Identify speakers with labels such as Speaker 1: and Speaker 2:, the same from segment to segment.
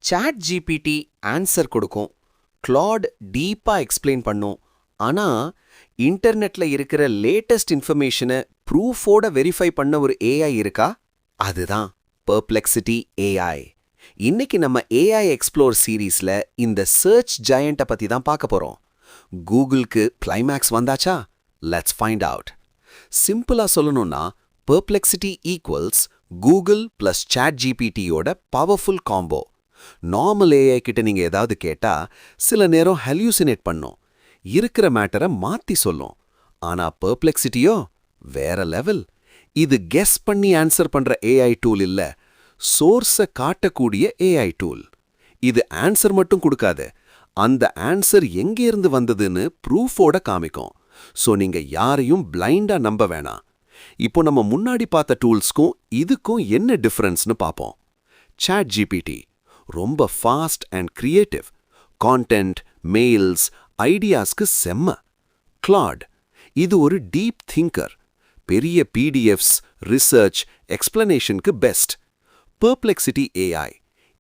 Speaker 1: Chat GPT answer கொடுக்கும், Claude டீப்பா explain பண்ணும். ஆனா இன்டர்நெட்ல இருக்கிற லேட்டஸ்ட் இன்ஃபர்மேஷனை ப்ரூஃபோட வெரிஃபை பண்ண ஒரு ஏஐ இருக்கா? அதுதான் பெர்ப்ளெக்சிட்டி ஏஐ. இன்னைக்கு நம்ம ஏஐ எக்ஸ்ப்ளோர் சீரீஸ்ல இந்த சர்ச் ஜெயண்ட்டை பத்தி தான் பார்க்க போறோம். கூகுளுக்கு கிளைமேக்ஸ் வந்தாச்சா? Let's find out. சிம்பிளா சொல்லணும்னா Perplexity equals Google plus chat ஜிபிடியோட பவர்ஃபுல் காம்போ. நார்மல் ஏஐ கிட்ட நீங்க ஏதாவது கேட்டா சில நேரம் ஹல்யூசினேட் பண்ணும், இருக்கிற மேட்டரை மாத்தி சொல்லும். ஆனா பெர்ப்ளெக்சிட்டியோ வேற லெவல். இது கெஸ் பண்ணி ஆன்சர் பண்ற ஏஐ டூல் இல்ல, சோர்ஸை காட்டக்கூடிய ஏஐ டூல். இது ஆன்சர் மட்டும் கொடுக்காது, அந்த ஆன்சர் எங்கேருந்து வந்ததுன்னு ப்ரூஃபோட காமிக்கும். ஸோ நீங்க யாரையும் பிளைண்டா நம்ப வேணாம். இப்போ நம்ம முன்னாடி பார்த்த டூல்ஸ்க்கும் இதுக்கும் என்ன டிஃபரன்ஸ்னு பார்ப்போம். சாட் ஜிபிடி ரொம்ப fast and creative, content, mails, ஐடியாஸ்க்கு செம்ம. கிளாட் இது ஒரு டீப் திங்கர், பெரிய பிடிஎஃப்ஸ், ரிசர்ச், எக்ஸ்பிளனேஷனுக்கு பெஸ்ட். பெர்ப்ளெக்சிட்டி ஏஐ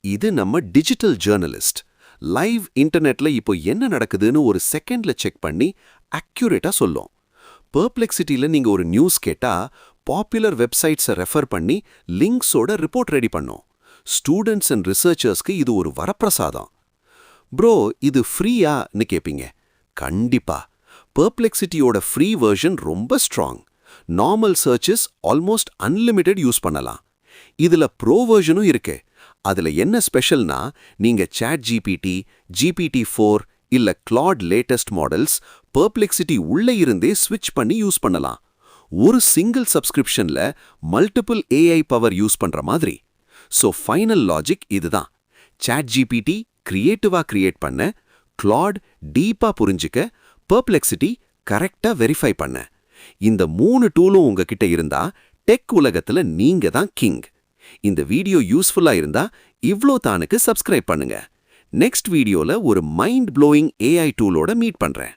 Speaker 1: இது நம்ம டிஜிட்டல் ஜேர்னலிஸ்ட், லைவ் இன்டர்நெட்ல இப்போ என்ன நடக்குதுன்னு ஒரு செகண்ட்ல செக் பண்ணி அக்யூரேட்டா சொல்லும். பெர்ப்ளெக்சிட்டியில நீங்க ஒரு நியூஸ் கேட்டா பாப்புலர் வெப்சைட்ஸை ரெஃபர் பண்ணி லிங்க்ஸோட ரிப்போர்ட் ரெடி பண்ணும். ஸ்டூடெண்ட்ஸ் அண்ட் ரிசர்ச்சர்ஸ்க்கு இது ஒரு வரப்பிரசாதம். ப்ரோ இது ஃப்ரீயான்னு கேட்பீங்க. கண்டிப்பா. பெர்ப்ளெக்சிட்டியோட ஃப்ரீ வெர்ஷன் ரொம்ப strong. Normal searches almost unlimited use பண்ணலாம். இதுல ப்ரோ வெர்ஷனும் இருக்கு. அதுல என்ன ஸ்பெஷல்னா, நீங்க சாட் ஜிபிடி, GPT-4 இல்ல கிளாட் லேட்டஸ்ட் மாடல்ஸ் பெர்ப்ளெக்சிட்டி உள்ள இருந்தே ஸ்விட்ச் பண்ணி யூஸ் பண்ணலாம். ஒரு சிங்கிள் சப்ஸ்கிரிப்ஷன்ல மல்டிபிள் ஏஐ பவர் யூஸ் பண்ற மாதிரி. ஸோ ஃபைனல் லாஜிக் இதுதான். சாட் ஜிபிடி கிரியேட்டிவா கிரியேட் பண்ண, கிளாட் டீப்பா புரிஞ்சுக்க, பெர்ப்ளெக்சிட்டி கரெக்டா வெரிஃபை பண்ண. இந்த 3 டூலும் உங்ககிட்ட இருந்தா டெக் உலகத்துல நீங்க தான் கிங். இந்த வீடியோ யூஸ்ஃபுல்லா இருந்தா இவ்ளோ தானுக்கு சப்ஸ்கிரைப் பண்ணுங்க. நெக்ஸ்ட் வீடியோல ஒரு மைண்ட் ப்ளோயிங் ஏஐ டூலோட மீட் பண்றேன்.